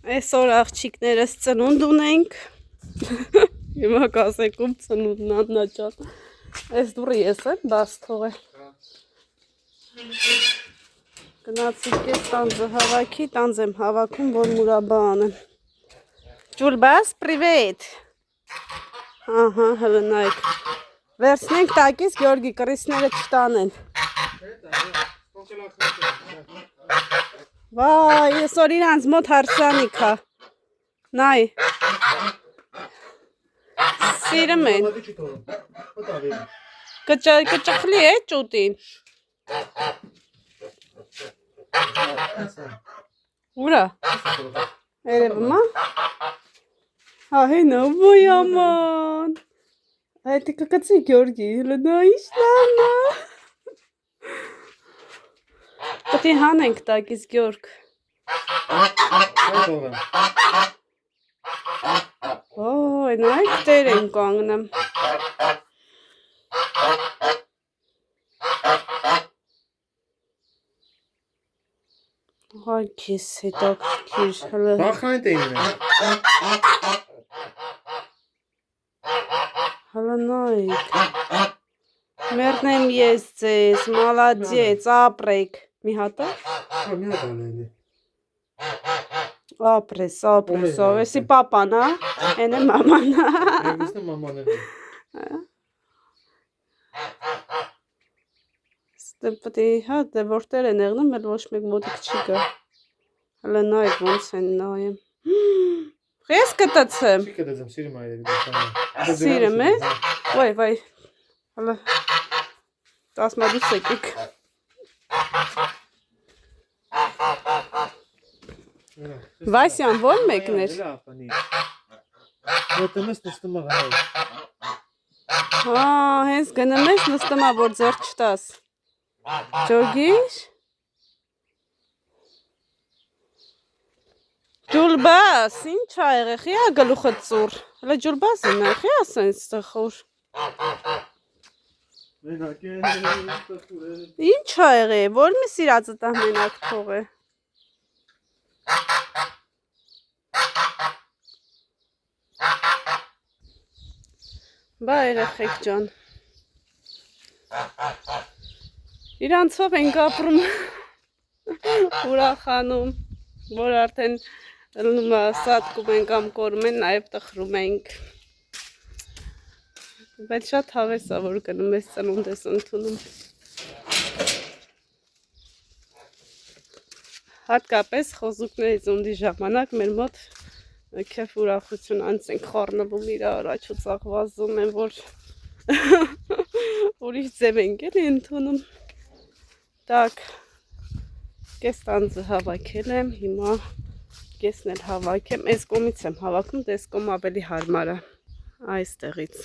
Այսօր աղջիկներս ծնունդ ունենք, հիմա կասեք ում ծնունդն Աննա ջան, այս դուրը ես եմ, բաց թող է, գնացիք ես տանձը հավաքի, տանձ եմ հավաքում, որ մուրաբա անեմ, Ջուլբաս, պրիվետ, ահա, հլնայք, վերցնենք տակից, Գյորգի, կրիսները չտանեն, վայ, այսօր իրանց մոտ հարսանիք հա, նայ, սիրում են, կճխլի է ճուտին, ուրա, երևում է, հա հենա, ոյ աման, այդի կկծի Գյորգի, հլնա իշնանա, Պտի հանենք տակից Գյորգ, ոյ, նայք տեր են կանգնեմ, Հայ քեզ հետաքրքիր, Բախանդ էին հլնայք, մերնեմ ես ձեզ, մալադյեց, ապրեք, մի հատա, ապրես, եսի պապան հա, են է մաման հա, Պտի, հա, դե որտեր են եղնում, էլ ոչ մեկ մոտիկ չի գա, հլը նայք ոնց են նայեմ, ես կտացեմ, սիրում ես, վայ, հլը, տասմադուս եկիք, Վասյան, որ մեկն էր, հա, հենց գնում ես նստումա, որ ձեր չտաս, Ջոգիր, Ջուլբաս, ինչ ա եղեղ, յա գլուխը ծուր, հլը Ջուլբաս են եղեղ, յա սենց տխոր, ինչ ա եղեղ, որ մի սիրածը տա մենակ թող է, Բա երեխեք ջան, իրանցով ենք ապրում, ուրախանում, որ արդեն սատկում ենք կամ կորում են, նաև տխրում ենք, բայց շատ հավես է, որ գնում ես ծնունդ ես ընդունում, հատկապես խոզուկների ծնունդի ժամանակ մեր մոտ քեֆ ուրախություն անց ենք խառնվում իրար առաջ ու ծաղվազում են, որ ուրիշ ձև ենք էլի ընդունում, տակ, կես տանձը հավաքել եմ, հիմա կեսն էլ հավաքեմ, այս կոմից եմ հավաքում, դես կոմ ավելի հարմար է, այս տեղից,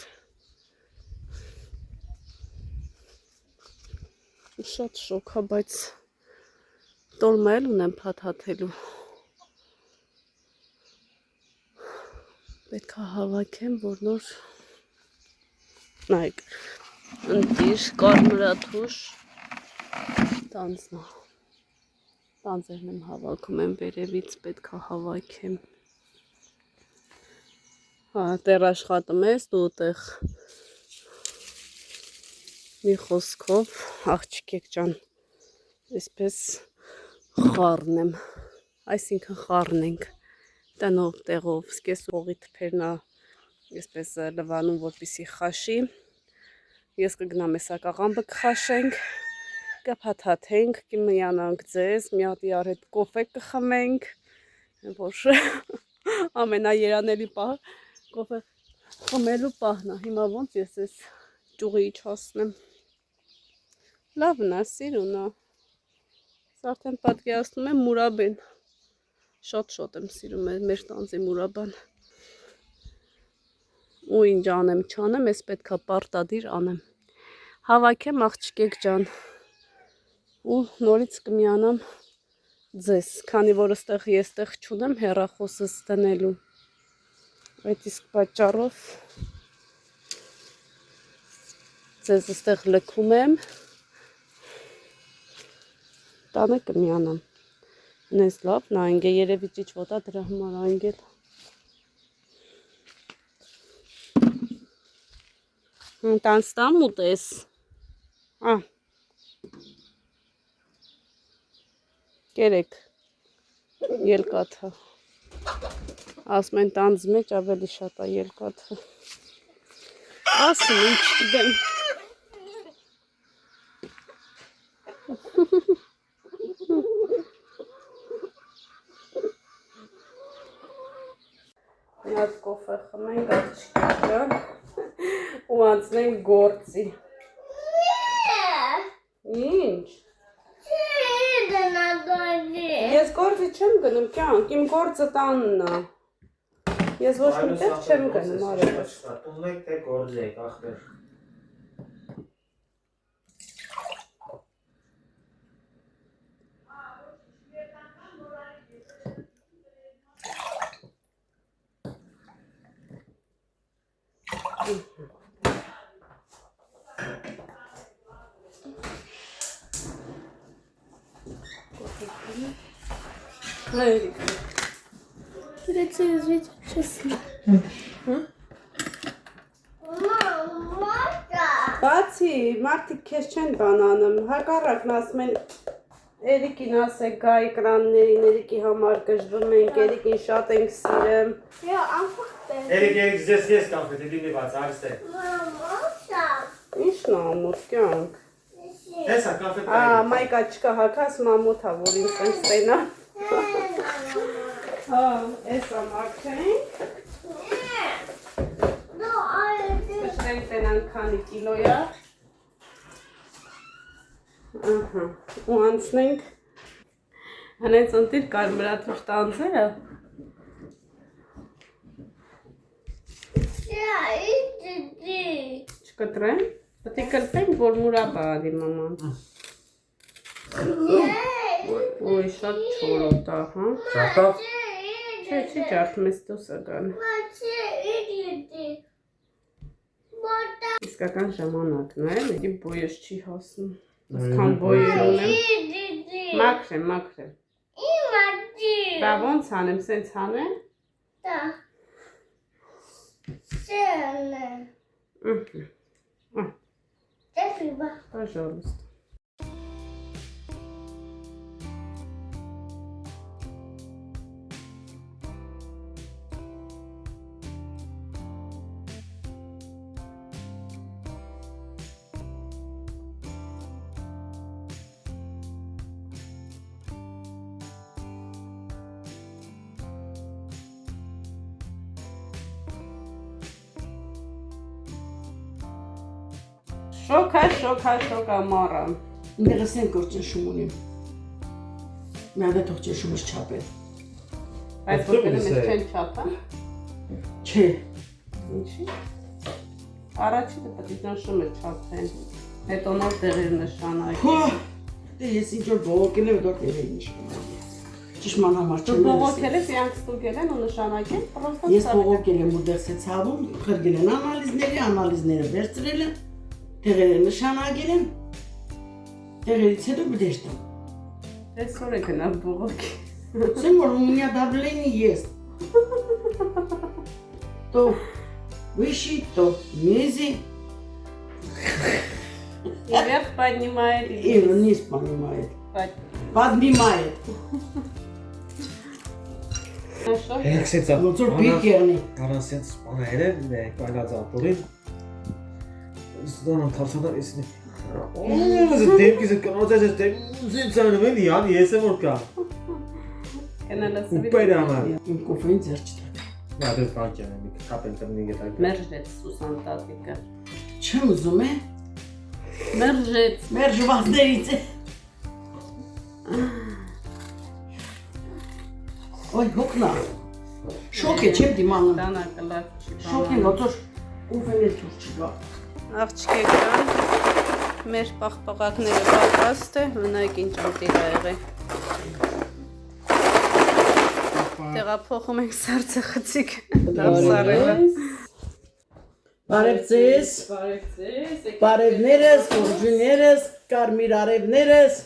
շատ շոք է, բայց տոլմա էլ ունեմ փաթաթելու, պետք է հավաքեմ, որ նոր նայք, ընտիր, կարմրաթուշ, տանձնա, տանձերն եմ հավաքում եմ վերևից, պետք է հավաքեմ, հա, տեր աշխատում ես, դու տեղ մի խոսքով, աղջիկեք ջան, այսպես խառնեմ, այսինքն խառնենք, տնով, տեղով, սկես ուղի թպերնա, այսպես լվանում, որպիսի խաշի, ես կգնամ ես ակաղամբը կխաշենք, կփաթաթենք, կմիանանք ձեզ, մի հատի արհետ կոֆե կխմենք, որ ամենաերանելի պահ, կոֆե խմելու պահն է, հիմա ոնց ես ես ճուղի իջացնեմ, լավն է, սիրուն է, արդեն պատկերացնում եմ մուրաբեն, շատ եմ սիրում մեր տանձի մուրաբան, ու ինչ անեմ չանեմ, ես պետք է պարտադիր անեմ, հավաքեմ աղջիկեք ջան, ու նորից կմիանամ ձեզ, քանի որ ստեղ ես տեղ չունեմ հեռախոսս տնելու, այդ իսկ պատճառով ձեզ ստեղ լքում եմ, տանը կմիանամ, Նես լավ նայինք է երևի ճիճվոտա դրա համար անգել տանստամ ուտես կերեք ելկաթը ասում են տանձ մեջ ավելի շատ է ելկաթը ասում ինչ գիտեմ Միած կոֆե խմենք աղջիկը ու անցնենք գործի Ինչ Ես գործի չեմ գնում կյանք, իմ գործը տանն է Ես ոչ մի տեղ չեմ գնում արևս Տունն եք թե գործ եք ախպեր Հայրիկ Գրեցի ուզվից չեսնի Բացի, մարդիկ քեզ չեն բանանում, հակառակն ասում են Էրիկին ասեք գա էկրաններին, Էրիկի համար գժվում ենք, Էրիկին շատ ենք սիրում Էրիկ ձեզ ես կամպետ, դիմի բաց, արստ է Ինչն ամոտ կյանք Ես է կամպետ Մայկա չկա հակաս մամոտ հա, որ ինձ են ստենա Ես ամարքենք Շրենք տենան քանի կիլոյա ու անցնենք հենց ընտիր կար մրաթուշ տանձերը չկտրեմ պետք է կլպենք որ մուրաբա ադի մաման Ոյ շատ չորոտ է հա Շատավ Չի ջարդում ես դուսը գան Իսկական ժամանակն է, էլի բոյս չի հասնում Ասքան բոյեր ունեմ Մաքրեմ Բա ոնց անեմ, սենց անեմ Пожалуйста Շոքա մարը Դերս են կորճել շում ունիմ Մյավե թողջել շումս չապել Բայց որ գնում ես չեն չապա Չէ Ինչի Առաջինը պետք է շումը չապեն Հետո նոր տեղեր նշանակի Դե ես ինչ որ բողոքել եմ դոր տեղեր նշանակի Ճիշման համար Դու բողոքել ես իրանք ստուգել են ու նշանակել Ես բողոքել եմ ու դերս է ցավում Խրգել են անալիզները վերցրել են Տեղերը նշանագել են, տեղերից հետո բդեշտում Այսօր է գնավ բողոքի Սեմ որ у меня давление есть То выше, то ниже И вверх поднимает И вниз поднимает Поднимает Ну что? Էրիկ սեցա Вот зор пикерни Կարան սենց սպաներ են կայնածապորին Ստոնան թարսադար իսնի Ոզ դեմքիզ կնոծես ես դեմ ծանում են յան ես եմ որ կա Ուպեր ամար Իմ կոֆեին ձեր չտակ Նա դες բանկյան եմ կապեն տրնի գետակ Մերժեց Սուսան տատիկը Չեմ ուզում է Մերժեց Մեր ժվազներից է Ոյ հոգնա Շոկ է չեմ դիմանում Տանակը լավ չի Շոկ է ոտոր կոֆեն էլ թուր չգա Աղջիկը կան Մեր պաղպաղակները պատրաստ է Լնայք ինչ ուտի հայղ է Տեղափոխում ենք սարցը խցիկ Բարև ձեզ Բարևներս, ողջույներս, կարմիր արևներս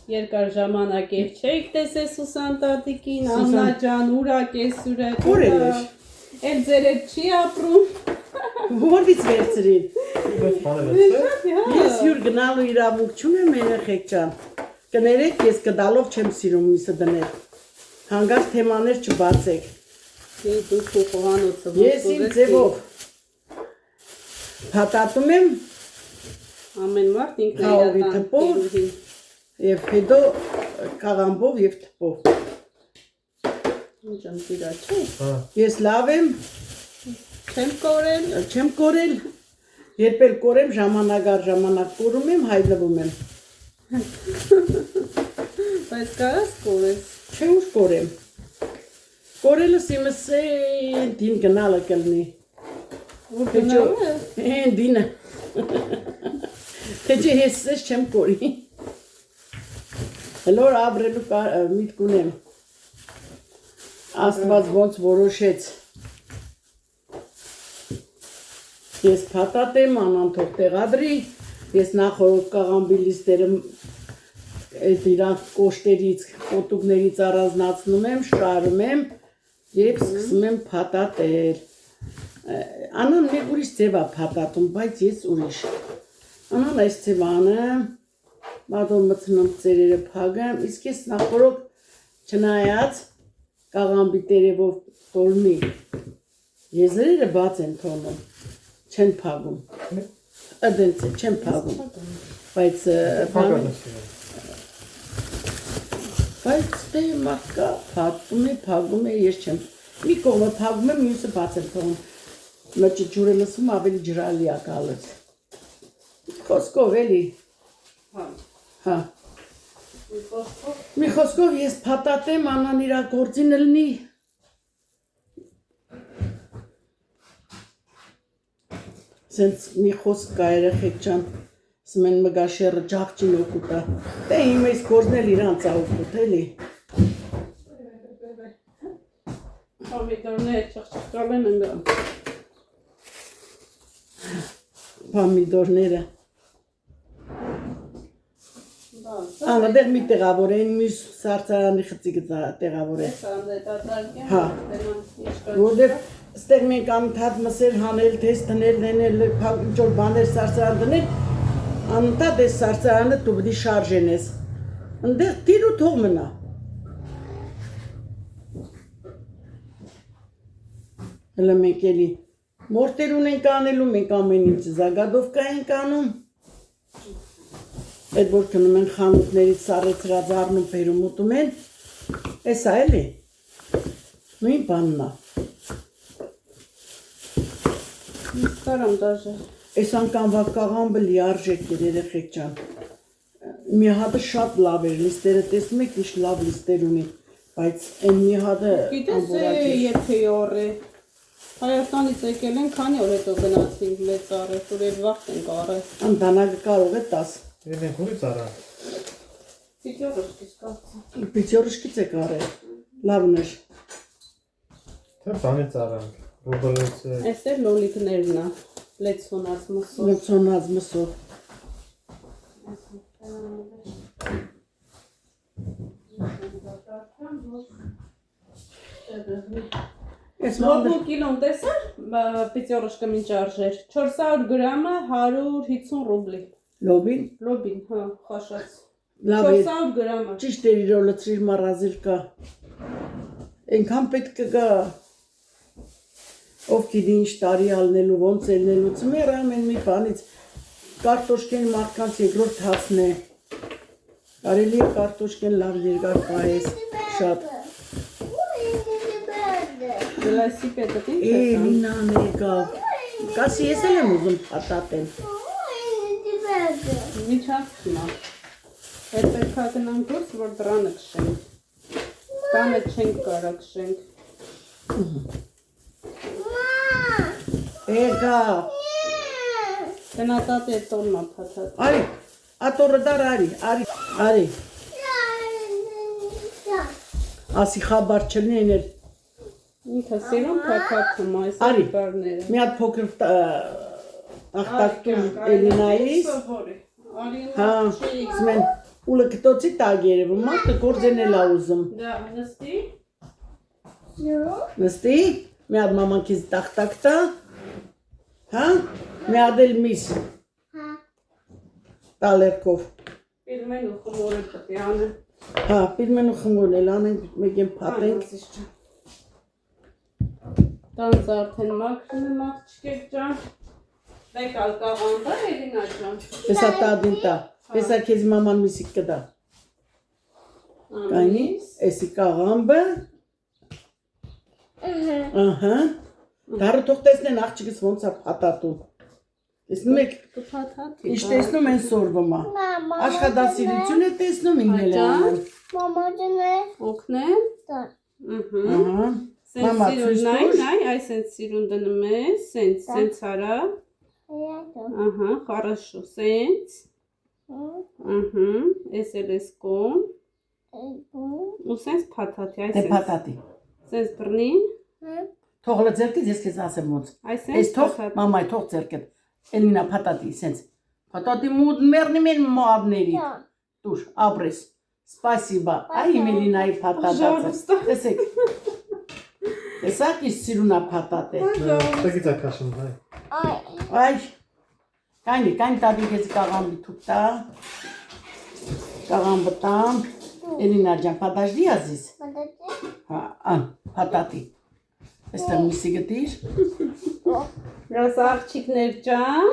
Երկար ժամանակ եւ չէիք տեսել Սուսան տատիկին, Աննա ջան, ուրա կեսուրը։ Կորել էր։ Էլ ձեր հետ չի ապրում։ Որից վերցրին։ Բայց բանը վերցրել։ Ես յուր գնալու իրավունք չունեմ Երեխեք ջան։ Կներեք, ես կդալով չեմ սիրում միսը դնել։ Հանգարց թեմաներ չբացեք։ Դու փոխանոցը Ես իմ ձևով հատատում եմ ամեն մարդ ինքն Խաղողի իր թփով։ տան եւ հետո կաղամբով եւ թփով։ Ջան դիրա չէ։ Հա։ Ես լավ եմ, Չեմ կորել։ չեմ կորել։ Երբ էլ կորեմ ժամանակ առ ժամանակ կորում եմ, հայտնվում եմ։ Բայց կարաս կորես։ Չէ ուշ կորեմ։ Կորելս իմս դին գնալը կլնի։ Ու գնալը։ Դինը։ Թե չէ ես չեմ կորի։ Հլոր ապրելու միտք ունեմ։ Աստված ոնց որոշեց։ Ես փաթաթեմ, անան թող տեղադրի, ես նախորդ կաղամբի լիստերը իրանք կոշտերից, կոտուկներից առանձնացնում եմ, շարում եմ եւ սկսում եմ փաթաթել։ Անան մեկ ուրիշ ձև է փաթաթում, բայց ես ուրիշ։ Անան այս ձևանը, մատոն մտցնում ծերերը փագեմ, իսկ ես նախորդ չնայած կաղամբի տերևով տոլմի եզրերը բաց են թողնում, չեն փագում։ Ըդենց է, չեն փագում։ Բայց դե մարդկա փակում է, փագում է, ես չեմ։ Մի կողմը փագում եմ, մյուսը բաց եմ թողնում։ Մոճի ջուրը լսում ավելի ջրալի է գալիս։ Խոսքով էլի։ Հա։ Մի խոսքով ես փաթաթեմ, անան իրա գործին լնի։ Սենց մի խոսք կա Երեխեք ջան, ասում են մգաշերը ջաղջին օգուտա։ Դե իմ այս գործն էլ իրանց օգուտ էլի։ Պամիդորները չխչխկալ են ընգամ։ Պամիդորները։ Անա դեղ մի տեղավորեն, մյուս սարցարանի խծիկը տեղավորեն։ Հա, որդև ստեղ մենք անընդհատ մսեր հանել, թես դնել, նենել, ինչ-որ բաներ սարցարան դնել, անընդհատ այս սարցարանը դու պիտի շարժենես։ Ընդեղ տիր ու թող մնա։ Հələ մենք էլի մորտեր ունենք անելու, մենք ամեն ինչ զագադովկա ենք անում։ Այդ որ կնում են խանութներից սարեցրած առնում բերում ուտում են, էսա էլի, նույն բանն է։ Կարամ դաժե։ Այս անգամվա կաղամբը լիարժեք էր Երեխեք ջան։ Մի հատը շատ լավ էր, լիստերը տեսնում եք ինչ լավ լիստեր ունի, բայց այն մի հատը Գիտես եթե օր է։ Հայաստանից եկել են, քանի օր հետո գնացինք լեցարը, որ էլ վաղ ենք արել։ Անտանակը կարող է 10։ Իրենք ուրից արա։ Պիտյորոշկից կացա։ Պիցյորышկից եք արել, լավն էր։ Թե բանից արանք, ռոբերից Այստեղ լոլիկներն է, լեցոնած մսով։ Լցոնած մսով։ Ես Լոբու կիլոն տեսար, պիտյորոշկը մինչ արժեր, 400 գրամը 150 ռուբլի։ լոբին, Լոբին, հա, խաշած։ լավ է, 400 գրամը։ ճիշտ էր իրո լցրիր մարազիլ կա։ Ենքան պետք կգա, ով գիտի ինչ տարի ալնելու, ոնց ելնելու, ծմեր ամեն մի բանից, կարտոշկեն մարդկանց երկրորդ հացն է, կարելի է կարտոշկեն լավ երկար պահես, շատ։ Վելասիպեդը ինչ է։ Լինան եկա, կասի ես էլ եմ ուզում պատատել։ Միջանցքնա։ Հետ պետք է գնանք դուրս, որ դրանը քշենք։ Տանը չենք կարա քշենք։ Եկա, Գնատատի է տոննա փաթաթ։ արի, ատորը դար արի, ասի խաբար չլնի են էլ, Ինքը սիրում փաթաթում այս Արի։ բարները։ մի հատ փոքր աղտակտուր էլինայիս, հա, զմեն ուլը կտոցի տակ երևում, մարդը գործեն էլ ա ուզում։ Դա նստի։ Նստի, մի հատ մաման քեզ տախտակ տա, հա, մի հատ էլ միս, տալերկով, Պիրմեն ու խմորը պտի անեմ։ հա, պիրմեն ու խմորն էլ անենք, մեկ եմ պատենք, Տանց արդեն մաքրում եմ աղջկեք ջան։ Բեկալ կաղանդա Էլինա ջան։ եսա տադին տա, եսա քեզ մաման միսիկ կդա, կայնի, եսի կաղամբը, ահա, դարը թող տեսնեն աղջիկս ոնց է պատատում, տեսնում եք, Կփաթաթի։ ինչ տեսնում են սորվում է, աշխատասիրություն է տեսնում ինգնել է անում, Օգնեմ։ ահա, Մամա, ցույց տուր։ Նայ, այս սենց սիրուն դնում ես, սենց արա։ Ահա, хорошо, սենց։ Ահա, էս էլ էս կոմ։ Ու սենց փաթաթի, այս դե սենց։ պատատի, Սենց բռնի։ թողլը ձերքից ես քեզ ասեմ ոնց, Այս ես սենց թող, փաթաթի։ մամայ թող ձերքդ, Էլինա պատատի, սենց, պատատի մուդ մերնիմ են մոադների, տուր, ապրես, սպասիբա, այ իմ Էլինայի պատատացը, Ժարուստա։ տեսեք, տեսակ իս սիրունա պատատ է, Տակից ակաշում, հայ։ այ, կայնի տադի քեզ կաղամբի թուկ տա, կաղամբը տամ, Էլինա ջան, պատաժդի ազիս, հա, ան, պատատի, եստեղ միսի գտիր, Ռաս աղջիկներ ջան,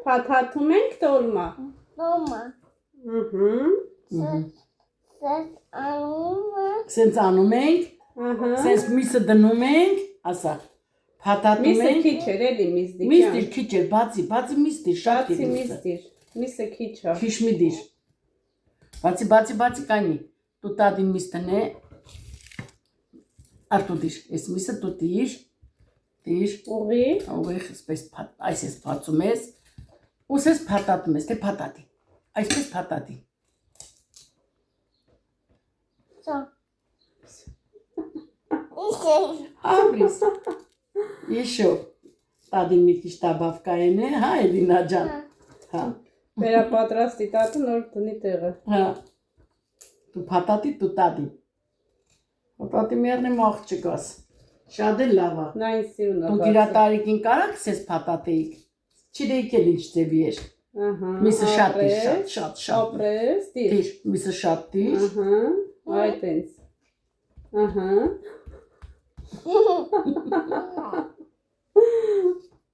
փաթաթում ենք տոլմա։ սենց անում ենք, Ահա։ սենց միսը դնում ենք, ասա, պատատում Միսը ենք, քիչ էր էլի միսդի։ միսդիր քիչ էր, բացի միսդիր, շատ Բացի էր միսը, միսդիր։ Միսը քիչ է։ քիչ մի դիր, բացի կայնի, տու տադին միս տնե, արտու դիր, ես միսը տու դիր, Ուղի։ ուղիղ այս ես բացում ես, ուս ես պատատում ես, թե պատատի, այսպես պատատի, ապրիս, իշո, տադին մի քիչ տաբավկային է, հա Էլինա ջան, հա, Վերապատրաստի տատը նոր տնի տեղը։ հա, դու պատատի տու տադի, պատատի մերնեմ աղջիկաս, շատ է լավա, Նա ինձ սիրուն է։ դու գիրատարիկին կարաք սես պատատեիք, չիրեիք էլ ինչ ձևի էր, Ահա։ միսը շատ էր, ապրես, շատ, Ապրես, դիր։ դիր, միսը շատ դիր, Ահա։ Այդ ինձ։ Ահա։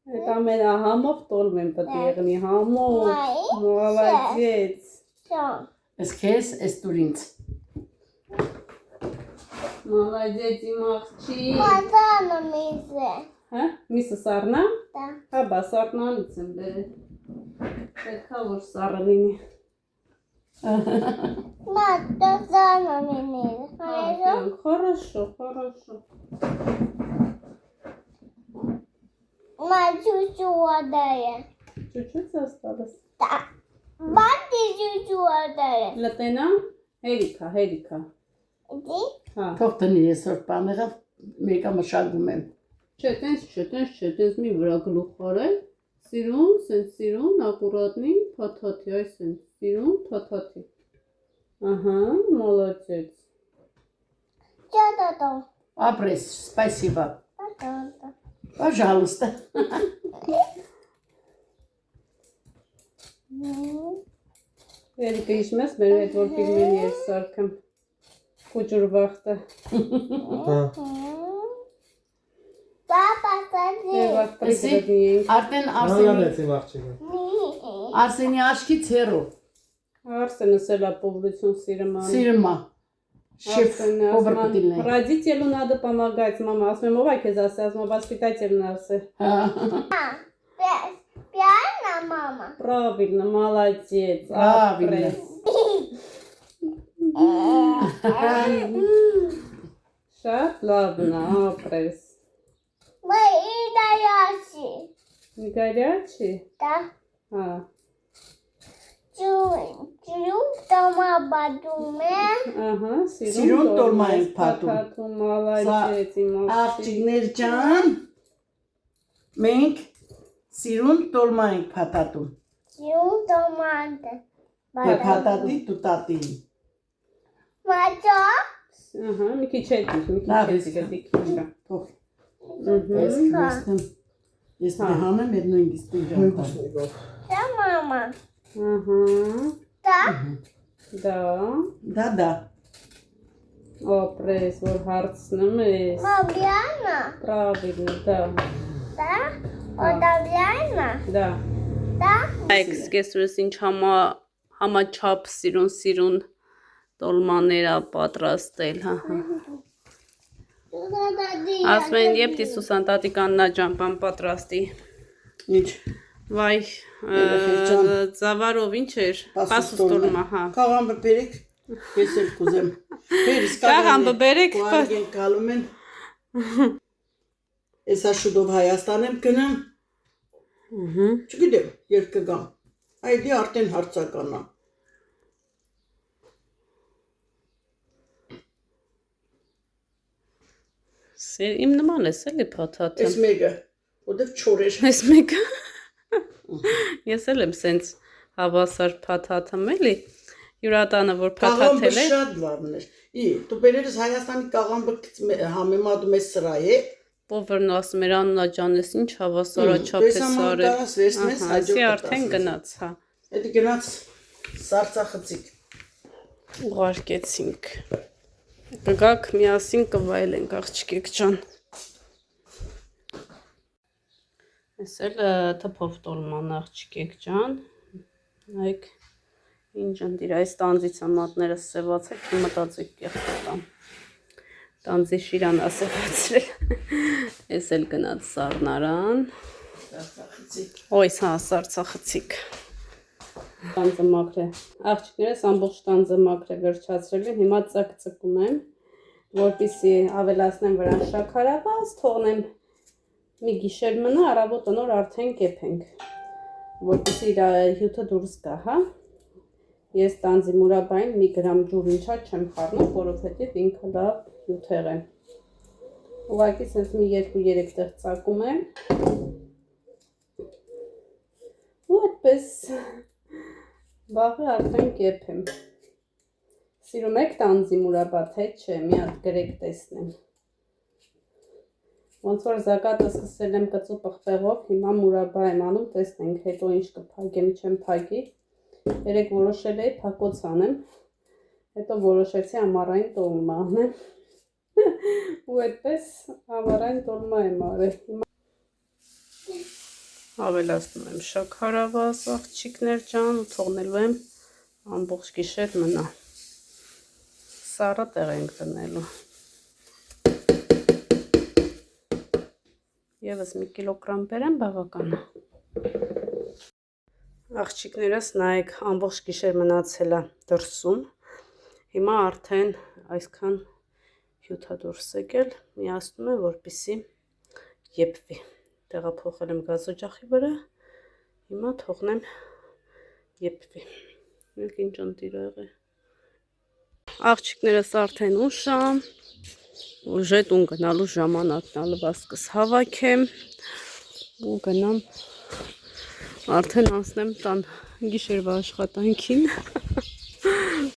Այդ ամենա համով տոլմ եմ պետք եղնի համով։ Մոլодец։ ես քեզ, ես դուր ինձ, Մոլодец իմ աղջիկ։ Հա, միսը սառնա։ Հա, բա սառնալից եմ բերել։ Պետք է որ սառը լինի։ Хорошо, хорошо։ Чуть-чуть осталось։ Լտենա, հերիքա։ Հա։ թող տնի ես որ պան եղավ, մեկա մշակում եմ, Չէ, տենց մի վրա գլուխ արել։ Սիրուն, սենց սիրուն, ակուրատնի, փաթաթի, այս սենց սիրուն, փաթաթի։ Ահա, молодец։ ապրես, սպասիբա, пожалуйста, Երիկը իշմ ես մեր հետ որ պիրմենի ես սարքեմ։ Կուջուր վաղտը։ Էսի, արդեն Ալանեցի աղջիկը։ Արսենի աշկից հերո, Արսենս էլա повлություն սիրման։ սիրմա, շեֆ, պովրպտիլն է, Родителю надо помогать, мама. Ասում եմ ով է քեզ ասել, ասում եմ воспитатель ասել։ Правильно, молодец. Правильно. Շատ լավն է, ապրես։ Горячий? Հա։ Ահա, Սիրուն տոլմա ենք փաթում։ Փաթաթում, молодец, իմ աղջիկներ ջան, մենք սիրուն տոլմա ենք փաթաթում, Փաթաթի տուտատի։ Մաճա։ Ահա, մի քիչ հետ, մի քիչ գտի քիչը։ Թող։ Ահա։ Ես նահանեմ այդ նույնիսկ դիժան։ Դա մամա։ Ահա, Դա դա, օպրես, որ հարցնում ես, Մավլիանա։ правильно, да, Դա Օդավլիանա։ да։ Դա Այք սկեսուրս ինչ համաչապ սիրուն տոլմաներա պատրաստել, հա։ դադի։ Ասում են, երբ դիսուսան տատիկան նաջան բան պատրաստի։ Ինչ։ Վայ, ծավարով ինչ էր, պասուստորմա, հա։ Կաղամբը բերեք, ես էլ կուզեմ։ Բերիս Կաղամբը բերեք, Կուարգեն կալում են։ Ես աշուտով Հայաստան եմ գնամ։ Չգիտեմ, երբ կգամ։ Այդի արդեն հարցականա։ Իմ նման ես էլի փաթաթը։ Ես մեկը, որտեվ չոր էր։ Ես մեկը։ Ես էլ եմ սենց հավասար փաթաթը էլի։ Յուրատանը որ Կաղամբը փաթաթել է։ շատ լավն էր։ Դու բերերս Հայաստանի կաղամբը համեմատում ես սրա հետ։ Պովերն ասում էր Աննա ջան, ես ինչ հավասարաչափ ես արել։ Ասի արդեն գնաց, հա։ Էդի գնաց սարցախցիկ։ Ուղարկեցինք։ Կգաք միասին կվայելենք աղջիկեք ջան։ Ես էլ թփով տոլման աղջիկեք ջան։ Նայեք ինչ ընտիր այս տանձից ամատները սևացեք, մտածեք կեղտոտամ։ Տանձի շիրան ասեղացրել։ Ես էլ գնաց սառնարան։ Սարցախցիկ։ Ոյս հա սարցախցիկ։ Տանձը մաքրե։ Աղջիկներս ամբողջ տանձը մաքրե վերջացրել եմ։ Հիմա ծակծկում եմ, որպեսզի ավելացնեմ վրան շաքարավազ, թողնեմ մի գիշեր մնա, առավոտը նոր արդեն կեփենք։ Որպեսզի իր հյութը դուրս գա, հա։ Ես տանձի մուրաբային մի գրամ ջուր ինչա չեմ խառնում, որովհետև ինքը լավ հյութեր է։ Ուղղակի սենց մի 2-3 տեղ ծակում եմ։ Ու այդպես վաղը արդեն կեփեմ։ Սիրում եք տանձի մուրաբա, թե չէ, մի հատ գրեք տեսնեմ։ Ոնց որ զակատը սկսել եմ կծու պղպեղով, հիմա մուրաբա եմ անում, տեսնենք հետո ինչ կփակեմ, չեմ փակի։ Երեք որոշել էի փակոց անեմ, հետո որոշեցի ամառային տոլմա անեմ։ Ու այդպես ամառային տոլմա եմ արել։ Ավելացնում եմ շաքարավազ, աղջիկներ ջան, ու թողնելու եմ ամբողջ գիշեր մնա։ Սառը տեղ ենք դնելու։ Եվս մի կիլոգրամ բերեմ բավական։ Աղջիկներս նայեք ամբողջ գիշեր մնացել է դրսում։ Հիմա արդեն այսքան հյութա դուրս եկել, միացնում եմ, որպեսզի եփվի։ Տեղափոխել եմ գազօջախի վրա։ Հիմա թողնեմ եփվի։ Մեկ ինչ ընտիր եղե։ Աղջիկներս արդեն ուշ է։ Ուժե տուն գնալու ժամանակն է, լվասկս հավաքեմ ու գնամ արդեն անցնեմ տան գիշերվա աշխատանքին։